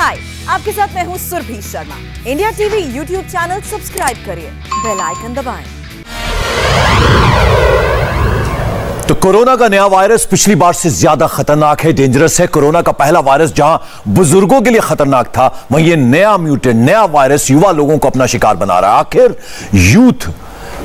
हाय, आपके साथ मैं हूं Surabhi Sharma. India TV YouTube channel subscribe करिए, बेल आइकन दबाएं। तो कोरोना का नया वायरस पिछली बार से ज्यादा खतरनाक है, डेंजरस है। कोरोना का पहला वायरस जहां बुजुर्गों के लिए खतरनाक था, वहीं ये नया म्यूटेंट, नया वायरस युवा लोगों को अपना शिकार बना रहा है। आखिर यूथ,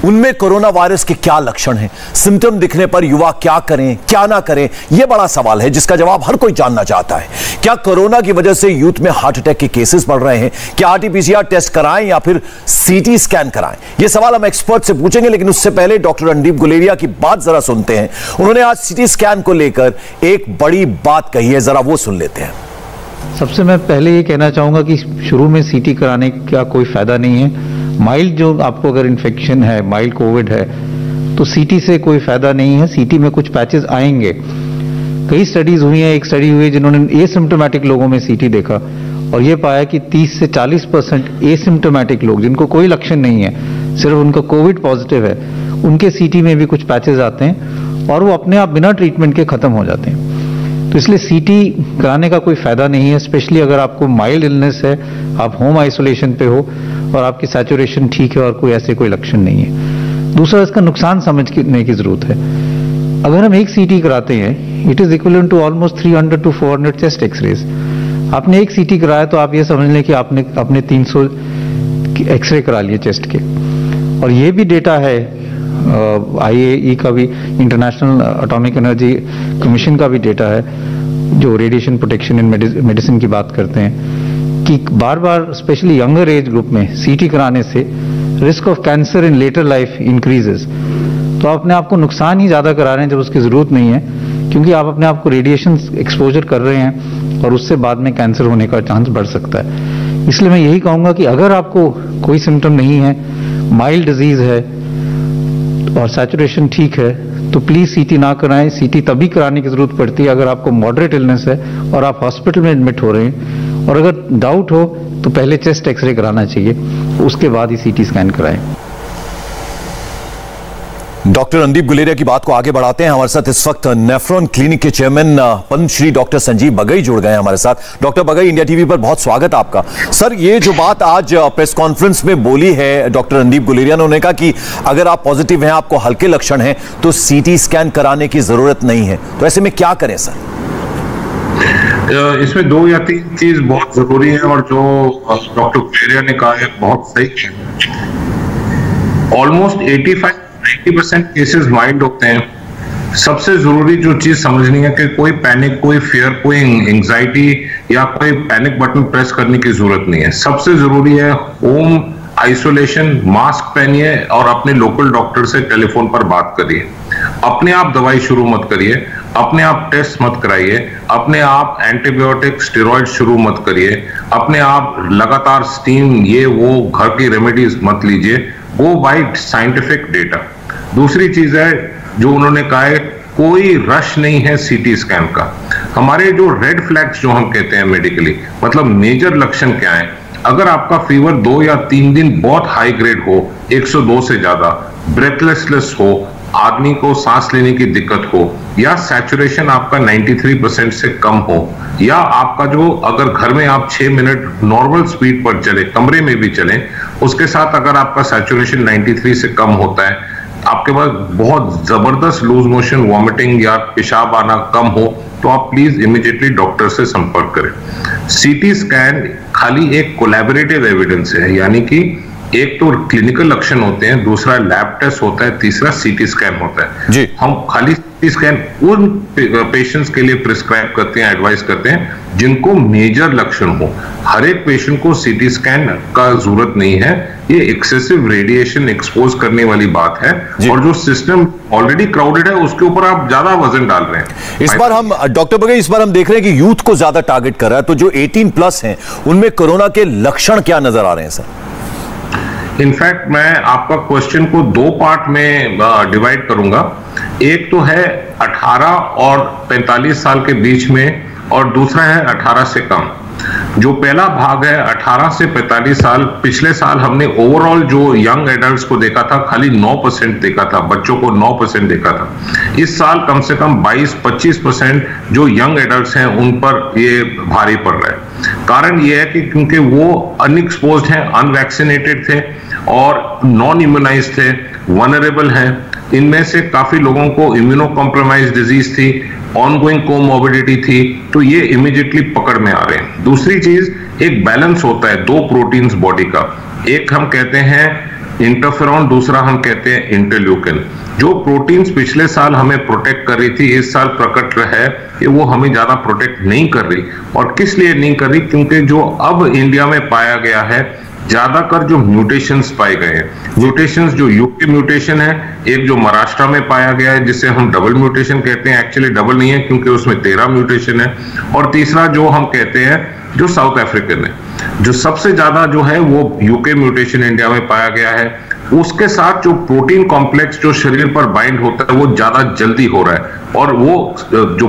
उनमें कोरोना वायरस के क्या लक्षण हैं? सिम्टम दिखने पर युवा क्या करें, क्या ना करें, यह बड़ा सवाल है जिसका जवाब हर कोई जानना चाहता है। क्या कोरोना की वजह से यूथ में हार्ट अटैक के केसेस बढ़ रहे हैं? क्या आरटीपीसीआर टेस्ट कराएं या फिर सीटी स्कैन कराएं? यह सवाल हम एक्सपर्ट से पूछेंगे, लेकिन उससे पहले डॉक्टर रणदीप गुलेरिया की बात जरा सुनते हैं। उन्होंने आज सीटी स्कैन को लेकर एक बड़ी बात कही है, जरा वो सुन लेते हैं। सबसे मैं पहले ये कहना चाहूंगा कि शुरू में सीटी कराने का कोई फायदा नहीं है। माइल्ड जो आपको अगर इन्फेक्शन है, माइल्ड कोविड है, तो सीटी से कोई फायदा नहीं है। सीटी में कुछ पैचेस आएंगे। कई स्टडीज हुई हैं, एक स्टडी हुई है जिन्होंने एसिम्प्टोमेटिक लोगों में सीटी देखा और ये पाया कि 30 से 40% एसिम्प्टोमेटिक लोग जिनको कोई लक्षण नहीं है, सिर्फ उनका कोविड पॉजिटिव है, उनके सीटी में भी कुछ पैचेस आते हैं और वो अपने आप बिना ट्रीटमेंट के खत्म हो जाते हैं। तो इसलिए सीटी कराने का कोई फायदा नहीं है, स्पेशली अगर आपको माइल्ड इलनेस है, आप होम आइसोलेशन पे हो और आपकी सैचुरेशन ठीक है और कोई ऐसे कोई लक्षण नहीं है। दूसरा, इसका नुकसान समझने की जरूरत है। अगर हम एक सीटी कराते हैं, it is equivalent to almost 300 to 400 chest x rays. आपने एक सीटी कराया तो आप ये समझ लें कि आपने अपने 300 एक्सरे करा लिए चेस्ट के। और ये भी डेटा है, IAEA का भी, इंटरनेशनल एटॉमिक एनर्जी कमीशन का भी डेटा है, जो रेडिएशन प्रोटेक्शन इन मेडिसिन की बात करते हैं, कि बार बार स्पेशली यंगर एज ग्रुप में सीटी कराने से risk of cancer in later life increases. तो आप अपने आप को नुकसान ही ज्यादा करा रहे हैं जब उसकी जरूरत नहीं है, क्योंकि आप अपने आप को रेडिएशन एक्सपोजर कर रहे हैं और उससे बाद में कैंसर होने का चांस बढ़ सकता है। इसलिए मैं यही कहूंगा कि अगर आपको कोई सिम्टम नहीं है, माइल्ड डिजीज है और सैचुरेशन ठीक है, तो प्लीज सीटी ना कराएं। सीटी तभी कराने की जरूरत पड़ती है अगर आपको मॉडरेट इलनेस है और आप हॉस्पिटल में एडमिट हो रहे हैं, और अगर डाउट हो तो पहले चेस्ट एक्सरे कराना चाहिए, उसके बाद ही सीटी स्कैन कराएं। डॉक्टर रणदीप गुलेरिया की बात को आगे बढ़ाते हैं। हमारे साथ इस वक्त नेफ्रॉन क्लिनिक के चेयरमैन पद्मश्री डॉक्टर संजीव बगई जुड़ गए हैं हमारे साथ। डॉक्टर बगई, इंडिया टीवी पर बहुत स्वागत आपका। सर, ये जो बात आज प्रेस कॉन्फ्रेंस में बोली है डॉक्टर रणदीप गुलेरिया ने, उन्होंने कहा कि अगर आप पॉजिटिव हैं, आपको हल्के लक्षण हैं, तो सीटी स्कैन कराने की जरूरत नहीं है, तो ऐसे में क्या करें सर? इसमें 2 या 3 चीज बहुत जरूरी है और जो डॉक्टर गुलेरिया ने कहा है बहुत सही है। ऑलमोस्ट 85-90% केसेस माइल्ड होते हैं। सबसे जरूरी जो चीज समझनी है कि कोई पैनिक, कोई फियर, कोई एंजाइटी या कोई पैनिक बटन प्रेस करने की जरूरत नहीं है। सबसे जरूरी है होम आइसोलेशन, मास्क पहनिए और अपने लोकल डॉक्टर से टेलीफोन पर बात करिए। अपने आप दवाई शुरू मत करिए, अपने आप टेस्ट मत कराइए, अपने आप एंटीबायोटिक स्टेरॉइड शुरू मत करिए, अपने आप लगातार स्टीम, ये वो घर की रेमेडीज मत लीजिए। गो बाय साइंटिफिक डेटा। दूसरी चीज है जो उन्होंने कहा है, कोई रश नहीं है सीटी स्कैन का। हमारे जो रेड फ्लैग्स जो हम कहते हैं मेडिकली, मतलब मेजर लक्षण क्या है? अगर आपका फीवर 2 या 3 दिन बहुत हाई ग्रेड हो, 102 से ज्यादा, ब्रेथलेसनेस हो, आदमी को सांस लेने की दिक्कत हो, या सैचुरेशन आपका 93% से कम हो, या आपका जो, अगर घर में आप 6 मिनट नॉर्मल स्पीड पर चले, कमरे में भी चलें, उसके साथ अगर आपका सैचुरेशन 93 से कम होता है, आपके पास बहुत जबरदस्त लूज मोशन, वॉमिटिंग या पेशाब आना कम हो, तो आप प्लीज इमीडिएटली डॉक्टर से संपर्क करें। सीटी स्कैन खाली एक कोलैबोरेटिव एविडेंस है, यानी कि एक तो क्लिनिकल लक्षण होते हैं, दूसरा लैब टेस्ट होता है, तीसरा सीटी स्कैन होता है जी। हम खाली सीटी स्कैन उन पेशेंट्स के लिए प्रिस्क्राइब करते हैं, एडवाइस करते हैं जिनको मेजर लक्षण हो। हर एक पेशेंट को सीटी स्कैन का जरूरत नहीं है, ये एक्सेसिव रेडिएशन एक्सपोज करने वाली बात है, और जो सिस्टम ऑलरेडी क्राउडेड है उसके ऊपर आप ज्यादा वजन डाल रहे हैं। इस बार हम डॉक्टर बगई, इस बार हम देख रहे हैं कि यूथ को ज्यादा टारगेट कर रहा है, तो जो 18+ हैं उनमें कोरोना के लक्षण क्या नजर आ रहे हैं सर? इनफैक्ट मैं आपका क्वेश्चन को 2 पार्ट में डिवाइड करूंगा। एक तो है 18 और 45 साल के बीच में, और दूसरा है 18 से कम। जो पहला भाग है 18 से 45 साल, पिछले साल हमने ओवरऑल जो यंग एडल्ट्स को देखा था खाली 9% देखा था, बच्चों को 9% देखा था। इस साल कम से कम 22-25% जो यंग एडल्ट्स हैं उन पर ये भारी पड़ रहा है। कारण यह है कि क्योंकि वो अनएक्सपोज्ड हैं, अनवैक्सीनेटेड थे और नॉन इम्यूनाइज थे, वनरेबल हैं। इनमें से काफी लोगों को इम्यूनो कॉम्प्रोमाइज डिजीज थी, ऑनगोइंग कोमोर्बिडिटी थी, तो ये इमीडिएटली पकड़ में आ रहे हैं। दूसरी चीज, एक बैलेंस होता है दो प्रोटीन्स बॉडी का, एक हम कहते हैं इंटरफेरॉन, दूसरा हम कहते हैं इंटरल्यूकिन। जो प्रोटीन्स पिछले साल हमें प्रोटेक्ट कर रही थी, इस साल प्रकट है कि वो हमें ज्यादा प्रोटेक्ट नहीं कर रही। और किस लिए नहीं कर रही? क्योंकि जो अब इंडिया में पाया गया है, ज्यादातर जो म्यूटेशंस पाए गए हैं, म्यूटेशंस जो यूके म्यूटेशन है, एक जो महाराष्ट्र में पाया गया है जिसे हम डबल म्यूटेशन कहते हैं, एक्चुअली डबल नहीं है क्योंकि उसमें 13 म्यूटेशन है, और तीसरा जो हम कहते हैं जो साउथ अफ्रीकन है, जो सबसे ज्यादा जो है वो यूके म्यूटेशन इंडिया में पाया गया है। उसके साथ जो प्रोटीन कॉम्प्लेक्स जो शरीर पर बाइंड होता है वो ज्यादा जल्दी हो रहा है, और वो जो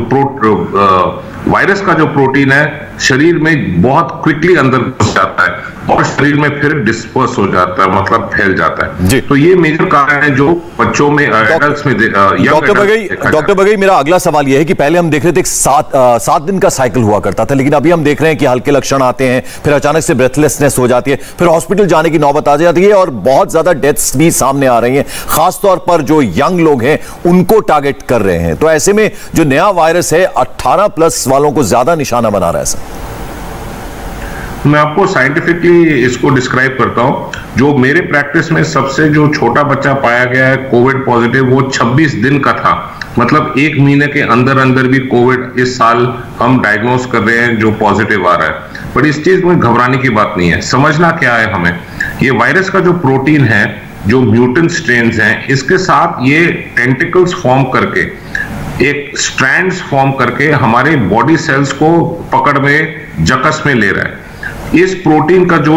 वायरस का जो प्रोटीन है शरीर में बहुत क्विकली अंदर घुस जाता है और शरीर में फिर डिस्पर्स हो जाता है, मतलब फैल जाता है। तो ये मेजर कारण है जो बच्चों में, एडल्ट्स में। डॉक्टर बगई, मेरा अगला सवाल यह है कि पहले हम देख रहे थे 7 दिन का साइकिल हुआ करता था, लेकिन अभी हम देख रहे हैं कि हल्के लक्षण आते हैं, फिर अचानक से ब्रेथलेसनेस हो जाती है, फिर हॉस्पिटल जाने की नौबत आ जाती है और बहुत ज्यादा डेथ्स भी सामने आ रही हैं, खासतौर पर जो यंग लोग हैं उनको टारगेट कर रहे हैं। तो ऐसे में जो नया वायरस है 18+ वालों को ज्यादा निशाना बना रहा है सर। मैं आपको साइंटिफिकली इसको डिस्क्राइब करता हूं। जो मेरे प्रैक्टिस में सबसे जो छोटा बच्चा पाया गया है कोविड पॉजिटिव, वो 26 दिन का था, मतलब 1 महीने के अंदर अंदर भी कोविड इस साल हम डायग्नोस कर रहे हैं जो पॉजिटिव आ रहा है। पर इस चीज में घबराने की बात नहीं है। समझना क्या है हमें, ये वायरस का जो प्रोटीन है, जो म्यूटेंट स्ट्रेन्स हैं, इसके साथ ये टेंटिकल्स फॉर्म करके, एक स्ट्रैंड्स फॉर्म करके हमारे बॉडी सेल्स को पकड़ में, जकस में ले रहा है। इस प्रोटीन का जो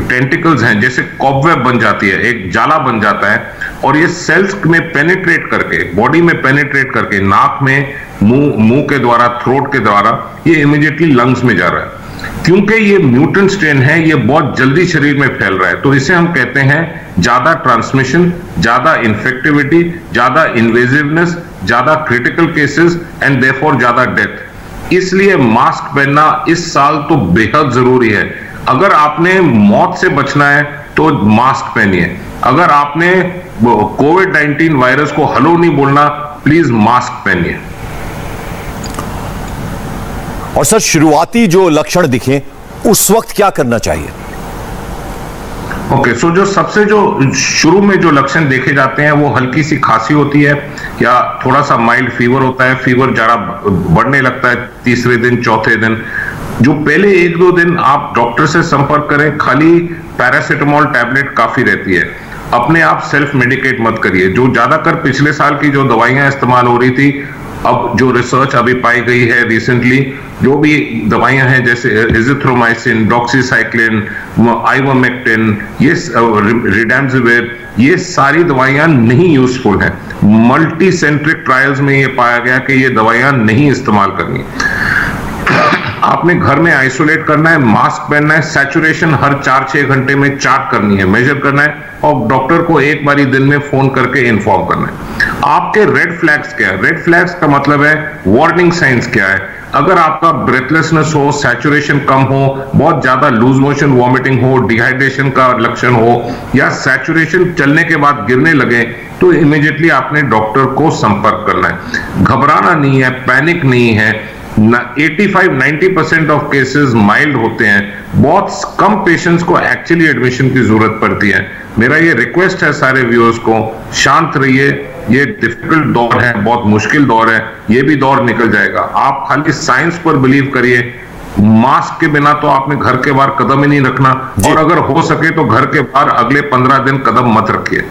टेंटिकल्स हैं जैसे कॉबवेब बन जाती है, एक जाला बन जाता है, और ये सेल्स में पेनिट्रेट करके, बॉडी में पेनिट्रेट करके, नाक में, मुंह के द्वारा, थ्रोट के द्वारा, ये इमीडिएटली लंग्स में जा रहा है। क्योंकि ये म्यूटेंट स्ट्रेन है, ये बहुत जल्दी शरीर में फैल रहा है, तो इसे हम कहते हैं ज्यादा ट्रांसमिशन, ज्यादा इन्फेक्टिविटी, ज्यादा इन्वेजिवनेस, ज्यादा क्रिटिकल केसेस एंड देयरफॉर ज्यादा डेथ। इसलिए मास्क पहनना इस साल तो बेहद जरूरी है। अगर आपने मौत से बचना है तो मास्क पहनिए। अगर आपने कोविड-19 वायरस को हेलो नहीं बोलना, प्लीज मास्क पहनिए। और सर, शुरुआती जो लक्षण दिखे उस वक्त क्या करना चाहिए? ओके, सो जो सबसे जो शुरू में जो लक्षण देखे जाते हैं वो हल्की सी खांसी होती है या थोड़ा सा माइल्ड फीवर होता है। फीवर जरा बढ़ने लगता है तीसरे दिन, चौथे दिन। जो पहले 1-2 दिन आप डॉक्टर से संपर्क करें, खाली पैरासिटामोल टैबलेट काफी रहती है। अपने आप सेल्फ मेडिकेट मत करिए। जो ज्यादातर पिछले साल की जो दवाइयां इस्तेमाल हो रही थी, अब जो रिसर्च अभी पाई गई है रिसेंटली, जो भी दवाइयां हैं जैसे एजिथ्रोमाइसिन, डॉक्सीसाइक्लिन, आइवरमेक्टिन, ये रिडेम्सिविर, ये सारी दवाइयां नहीं यूजफुल हैं। मल्टी सेंट्रिक ट्रायल्स में ये पाया गया कि ये दवाइयां नहीं इस्तेमाल करनी। आपने घर में आइसोलेट करना है, मास्क पहनना है, सैचुरेशन हर 4-6 घंटे में चार्ट करनी है, मेजर करना है, और डॉक्टर को एक बारी दिन में फोन करके इन्फॉर्म करना है। आपके रेड फ्लैग्स क्या है? रेड फ्लैग्स का मतलब है वार्निंग साइंस क्या है। अगर आपका ब्रेथलेसनेस हो, सैचुरेशन कम हो, बहुत ज्यादा लूज मोशन, वॉमिटिंग हो, डिहाइड्रेशन का लक्षण हो, या सैचुरेशन चलने के बाद गिरने लगे, तो इमीडिएटली आपने डॉक्टर को संपर्क करना है। घबराना नहीं है, पैनिक नहीं है। 85-90% ऑफ केसेस माइल्ड होते हैं। बहुत कम पेशेंट्स को एक्चुअली एडमिशन की जरूरत पड़ती है। मेरा ये रिक्वेस्ट है सारे व्यूअर्स को, शांत रहिए। ये डिफिकल्ट दौर है, बहुत मुश्किल दौर है, ये भी दौर निकल जाएगा। आप खाली साइंस पर बिलीव करिए। मास्क के बिना तो आपने घर के बाहर कदम ही नहीं रखना, और अगर हो सके तो घर के बाहर अगले 15 दिन कदम मत रखिए।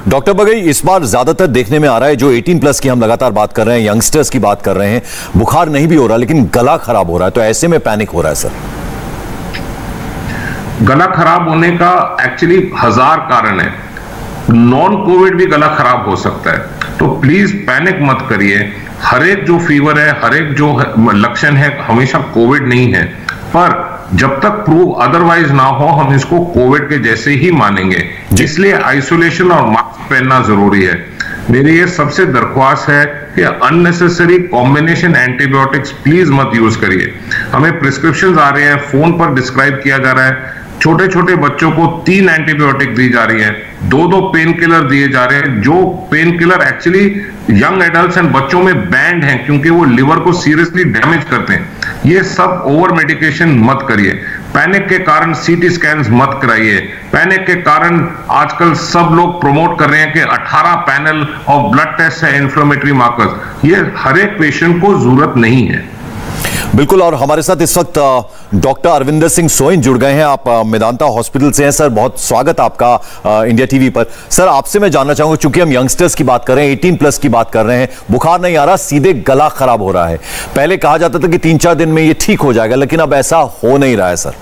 डॉक्टर बगई, इस बार ज्यादातर देखने में आ रहा है, जो 18+ की हम लगातार बात कर रहे हैं, यंगस्टर्स की बात कर रहे हैं, बुखार नहीं भी हो रहा लेकिन गला खराब हो रहा है, तो ऐसे में पैनिक हो रहा है सर। गला खराब होने का एक्चुअली 1000 कारण है। नॉन कोविड भी गला खराब हो सकता है, तो प्लीज पैनिक मत करिए। हर एक जो फीवर है, हर एक जो लक्षण है, हमेशा कोविड नहीं है, पर जब तक प्रूव अदरवाइज ना हो हम इसको कोविड के जैसे ही मानेंगे। इसलिए आइसोलेशन और मास्क पहनना जरूरी है। मेरी ये सबसे दरख्वास्त है कि अननेसेसरी कॉम्बिनेशन एंटीबायोटिक्स प्लीज मत यूज करिए। हमें प्रिस्क्रिप्शंस आ रहे हैं, फोन पर डिस्क्राइब किया जा रहा है, छोटे छोटे बच्चों को 3 एंटीबायोटिक दी जा रही है, 2 पेन किलर दिए जा रहे हैं, जो pain killer actually young adults and बच्चों में बैंड हैं क्योंकि वो लिवर को सीरियसली डैमेज करते हैं। ये सब ओवर मेडिकेशन मत करिए। पैनिक के कारण सीटी स्कैन्स मत कराइए। पैनिक के कारण आजकल सब लोग प्रमोट कर रहे हैं कि 18 पैनल ऑफ ब्लड टेस्ट है इन्फ्लेमेटरी मार्कर्स। ये हर एक पेशेंट को जरूरत नहीं है। बिल्कुल। और हमारे साथ इस वक्त डॉक्टर अरविंदर सिंह सोइन जुड़ गए हैं। आप मेदांता हॉस्पिटल से हैं। सर, बहुत स्वागत आपका इंडिया टीवी पर। सर, आपसे मैं जानना चाहूंगा, चूंकि हम यंगस्टर्स की बात कर रहे हैं, 18+ की बात कर रहे हैं, बुखार नहीं आ रहा, सीधे गला खराब हो रहा है। पहले कहा जाता था कि 3-4 दिन में ये ठीक हो जाएगा, लेकिन अब ऐसा हो नहीं रहा है। सर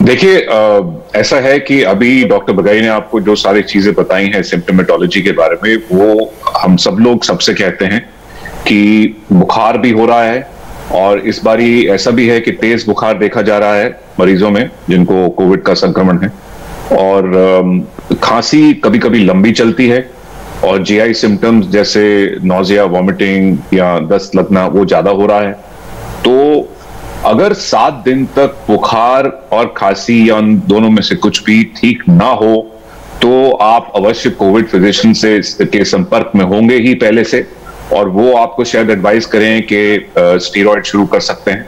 देखिए, ऐसा है कि अभी डॉक्टर बगाई ने आपको जो सारी चीजें बताई हैं सिम्प्टोमेटोलॉजी के बारे में, वो हम सब लोग सबसे कहते हैं कि बुखार भी हो रहा है, और इस बारी ऐसा भी है कि तेज बुखार देखा जा रहा है मरीजों में जिनको कोविड का संक्रमण है, और खांसी कभी कभी लंबी चलती है, और जीआई सिम्टम्स जैसे नोजिया, वॉमिटिंग या दस्त लगना वो ज्यादा हो रहा है। तो अगर 7 दिन तक बुखार और खांसी या उन दोनों में से कुछ भी ठीक ना हो, तो आप अवश्य कोविड फिजिशियन से के संपर्क में होंगे ही पहले से, और वो आपको शायद एडवाइस करें कि स्टीरॉयड शुरू कर सकते हैं,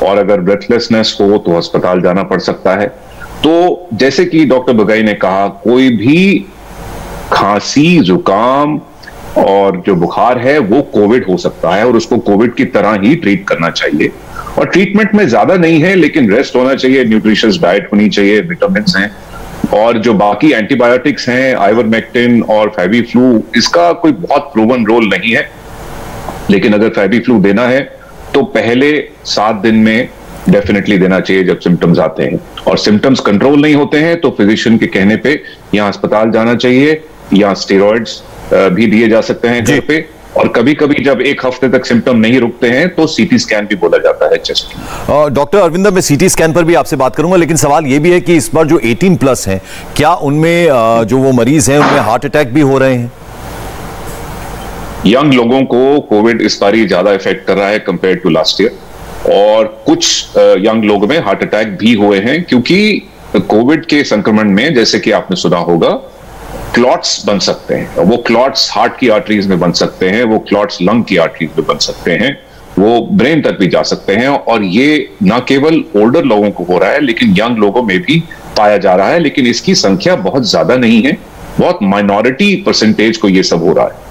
और अगर ब्रेथलेसनेस हो तो अस्पताल जाना पड़ सकता है। तो जैसे कि डॉक्टर बगाई ने कहा, कोई भी खांसी, जुकाम और जो बुखार है वो कोविड हो सकता है, और उसको कोविड की तरह ही ट्रीट करना चाहिए। और ट्रीटमेंट में ज्यादा नहीं है, लेकिन रेस्ट होना चाहिए, न्यूट्रिशियस डाइट होनी चाहिए, विटामिन हैं, और जो बाकी एंटीबायोटिक्स हैं, आइवरमेक्टिन और फेविफ्लू, इसका कोई बहुत प्रूवन रोल नहीं है। लेकिन अगर फेविफ्लू देना है तो पहले 7 दिन में डेफिनेटली देना चाहिए जब सिम्टम्स आते हैं, और सिम्टम्स कंट्रोल नहीं होते हैं तो फिजिशियन के कहने पे या अस्पताल जाना चाहिए, या स्टेरॉइड्स भी दिए जा सकते हैं घर पे, और कभी कभी जब 1 हफ्ते तक सिम्टम नहीं रुकते हैं तो सीटी स्कैन भी बोला जाता है चेस्ट की। डॉक्टर अरविंदर, मैं सीटी स्कैन पर भी आपसे बात करूंगा, लेकिन सवाल यह भी है कि इस बार जो 18+ हैं, क्या उनमें जो वो मरीज हैं उनमें हार्ट अटैक भी हो रहे हैं? यंग लोगों को कोविड इस बारी ज्यादा इफेक्ट कर रहा है कंपेयर टू लास्ट ईयर, और कुछ यंग लोगों में हार्ट अटैक भी हुए हैं, क्योंकि कोविड के संक्रमण में, जैसे कि आपने सुना होगा, क्लॉट्स बन सकते हैं। वो क्लॉट्स हार्ट की आर्टरीज में बन सकते हैं, वो क्लॉट्स लंग की आर्टरीज में बन सकते हैं, वो ब्रेन तक भी जा सकते हैं, और ये ना केवल ओल्डर लोगों को हो रहा है लेकिन यंग लोगों में भी पाया जा रहा है। लेकिन इसकी संख्या बहुत ज्यादा नहीं है, बहुत माइनॉरिटी परसेंटेज को ये सब हो रहा है।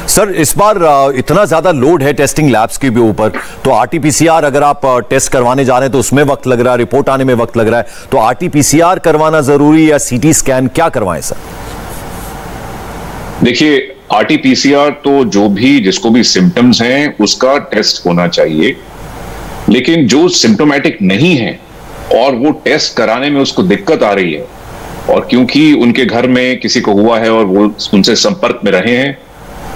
सर, इस बार इतना ज्यादा लोड है टेस्टिंग लैब्स के भी ऊपर, तो आरटीपीसीआर अगर आप टेस्ट करवाने जा रहे हैं तो उसमें वक्त लग रहा है, रिपोर्ट आने में वक्त लग रहा है, तो आरटीपीसीआर करवाना जरूरी या सीटी स्कैन, क्या करवाएं सर? देखिए, आरटीपीसीआर तो जो भी जिसको भी सिम्टम्स हैं उसका टेस्ट होना चाहिए, लेकिन जो सिम्टोमेटिक नहीं है और वो टेस्ट कराने में उसको दिक्कत आ रही है, और क्योंकि उनके घर में किसी को हुआ है और वो उनसे संपर्क में रहे हैं,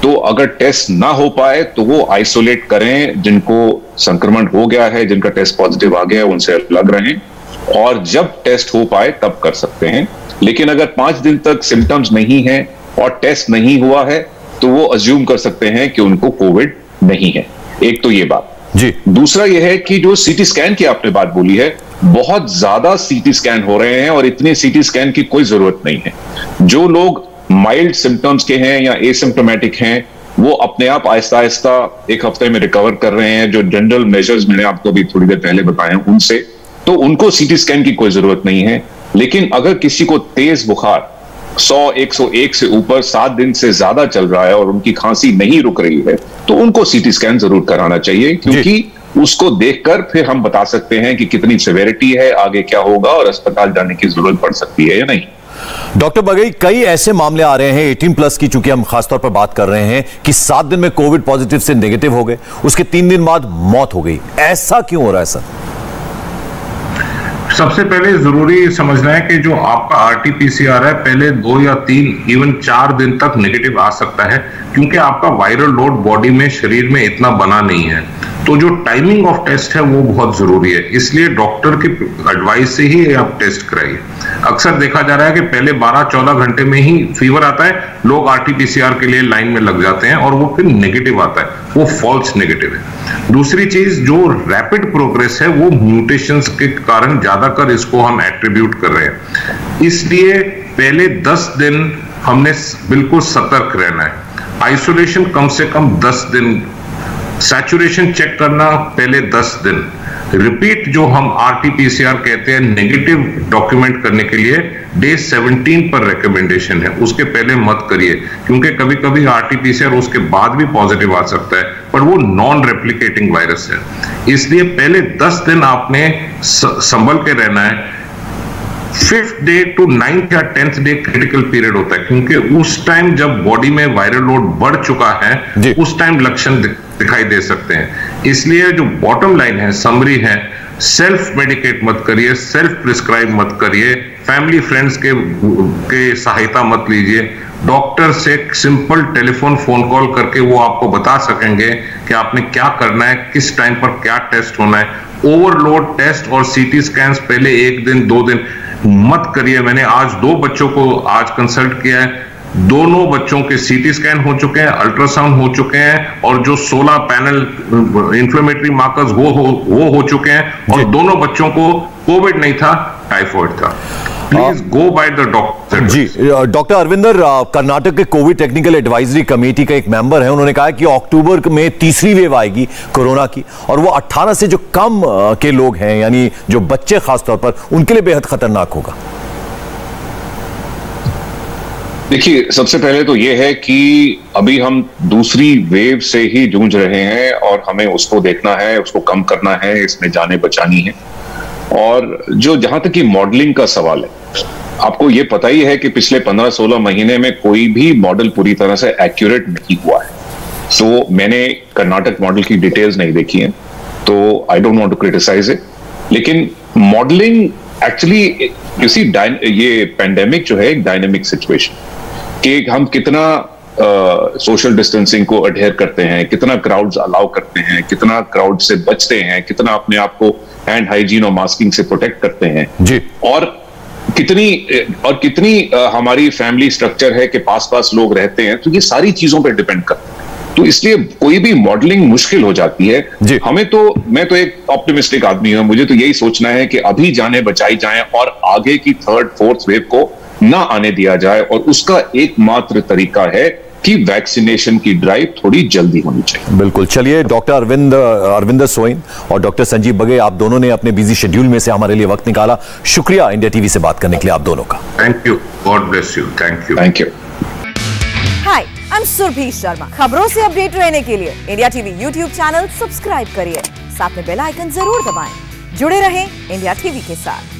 तो अगर टेस्ट ना हो पाए तो वो आइसोलेट करें। जिनको संक्रमण हो गया है, जिनका टेस्ट पॉजिटिव आ गया है, उनसे अलग रहें, और जब टेस्ट हो पाए तब कर सकते हैं। लेकिन अगर 5 दिन तक सिम्टम्स नहीं है और टेस्ट नहीं हुआ है तो वो अज्यूम कर सकते हैं कि उनको कोविड नहीं है। एक तो ये बात जी। दूसरा ये है कि जो सीटी स्कैन की आपने बात बोली है, बहुत ज्यादा सीटी स्कैन हो रहे हैं, और इतनी सीटी स्कैन की कोई जरूरत नहीं है। जो लोग माइल्ड सिम्टम्स के हैं या एसिम्प्टोमेटिक हैं, वो अपने आप आहिस्ता आहिस्ता 1 हफ्ते में रिकवर कर रहे हैं, जो जनरल मेजर्स मैंने आपको अभी थोड़ी देर पहले बताए उनसे, तो उनको सीटी स्कैन की कोई जरूरत नहीं है। लेकिन अगर किसी को तेज बुखार 100-101 से ऊपर 7 दिन से ज्यादा चल रहा है और उनकी खांसी नहीं रुक रही है, तो उनको सीटी स्कैन जरूर कराना चाहिए, क्योंकि उसको देखकर फिर हम बता सकते हैं कि कितनी सिवियरिटी है, आगे क्या होगा, और अस्पताल जाने की जरूरत पड़ सकती है या नहीं। डॉक्टर बगई, कई ऐसे मामले आ रहे हैं 18+ की, चूंकि हम खासतौर पर बात कर रहे हैं, कि 7 दिन में कोविड पॉजिटिव से नेगेटिव हो गए, उसके 3 दिन बाद मौत हो गई। ऐसा क्यों हो रहा है सर? सबसे पहले जरूरी समझना है कि जो आपका आरटीपीसीआर है, पहले 2 या 3 इवन 4 दिन तक नेगेटिव आ सकता है, क्योंकि आपका वायरल लोड बॉडी में, शरीर में इतना बना नहीं है। तो जो टाइमिंग ऑफ टेस्ट है वो बहुत जरूरी है, इसलिए डॉक्टर की एडवाइस से ही आप टेस्ट कराइए। अक्सर देखा जा रहा है कि पहले 12-14 घंटे में ही फीवर आता है, लोग RT-PCR के लिए लाइन में लग जाते हैं और वो फिर नेगेटिव आता है, वो फॉल्स नेगेटिव है। दूसरी चीज, जो रैपिड प्रोग्रेस है वो म्यूटेशंस के कारण ज्यादातर इसको हम एट्रीब्यूट कर रहे हैं, इसलिए पहले 10 दिन हमने बिल्कुल सतर्क रहना है। आइसोलेशन कम से कम 10 दिन, सैचुरेशन चेक करना पहले 10 दिन, रिपीट जो हम RT-PCR कहते हैं नेगेटिव डॉक्यूमेंट करने के लिए डे 17 पर रिकमेंडेशन है, उसके पहले मत करिए, क्योंकि कभी कभी RT-PCR उसके बाद भी पॉजिटिव आ सकता है, पर वो नॉन रेप्लिकेटिंग वायरस है, इसलिए पहले 10 दिन आपने संभल के रहना है। 5th डे टू 9th या 10th डे क्रिटिकल पीरियड होता है, क्योंकि उस टाइम जब बॉडी में वायरल लोड बढ़ चुका है उस टाइम लक्षण दिखाई दे सकते हैं। इसलिए जो बॉटम लाइन है, समरी है, सेल्फ मेडिकेट मत करिए, सेल्फ प्रिस्क्राइब मत करिए, फैमिली फ्रेंड्स के सहायता मत लीजिए। डॉक्टर से सिंपल टेलीफोन फोन कॉल करके वो आपको बता सकेंगे कि आपने क्या करना है, किस टाइम पर क्या टेस्ट होना है। ओवरलोड टेस्ट और CT स्कैन्स पहले 1 दिन 2 दिन मत करिए। मैंने आज 2 बच्चों को आज कंसल्ट किया है, दोनों बच्चों के CT स्कैन हो चुके हैं, अल्ट्रासाउंड हो चुके हैं, और जो 16 पैनल इंफ्लेमेटरी मार्कर्स वो हो चुके हैं, और दोनों बच्चों को कोविड नहीं था, टाइफॉइड था। Please go by the doctor. जी, डॉक्टर अरविंदर, कर्नाटक के कोविड टेक्निकल एडवाइजरी कमेटी का एक मेंबर है, उन्होंने कहा कि अक्टूबर में तीसरी वेव आएगी कोरोना की, और वो 18 से जो कम के लोग हैं, यानी जो बच्चे खासतौर पर, उनके लिए बेहद खतरनाक होगा। देखिए, सबसे पहले तो यह है कि अभी हम दूसरी वेव से ही जूझ रहे हैं और हमें उसको देखना है, उसको कम करना है, इसमें जानें बचानी है। और जो जहां तक कि मॉडलिंग का सवाल है, आपको ये पता ही है कि पिछले 15-16 महीने में कोई भी मॉडल पूरी तरह से एक्यूरेट नहीं हुआ है। सो मैंने कर्नाटक मॉडल की डिटेल्स नहीं देखी है, तो I don't want to criticise it, लेकिन मॉडलिंग एक्चुअली ये पेंडेमिक जो है एक डायनेमिक सिचुएशन, कि हम कितना सोशल डिस्टेंसिंग को अडेयर करते हैं, कितना क्राउड्स अलाउ करते हैं, कितना क्राउड से बचते हैं, कितना अपने आप को हैंड हाइजीन और मास्किंग से प्रोटेक्ट करते हैं जी, और कितनी हमारी फैमिली स्ट्रक्चर है कि पास लोग रहते हैं, तो ये सारी चीजों पर डिपेंड करता है। तो इसलिए कोई भी मॉडलिंग मुश्किल हो जाती है। मैं तो एक ऑप्टिमिस्टिक आदमी हूं, मुझे तो यही सोचना है कि अभी जाने बचाई जाएं और आगे की 3rd 4th वेव को ना आने दिया जाए, और उसका एकमात्र तरीका है कि वैक्सीनेशन की ड्राइव थोड़ी जल्दी होनी चाहिए। बिल्कुल। चलिए, डॉक्टर अरविंदर सोइन और डॉक्टर संजीव बघेल, आप दोनों ने अपने बिजी शेड्यूल में से हमारे लिए वक्त निकाला। शुक्रिया इंडिया टीवी से बात करने के लिए आप दोनों का। Thank you, God bless you. Thank you. Hi, I am Surabhi Sharma. खबरों से अपडेट रहने के लिए India TV YouTube channel subscribe करिए, साथ में बेल आइकन जरूर दबाएं। जुड़े रहें इंडिया टीवी के साथ।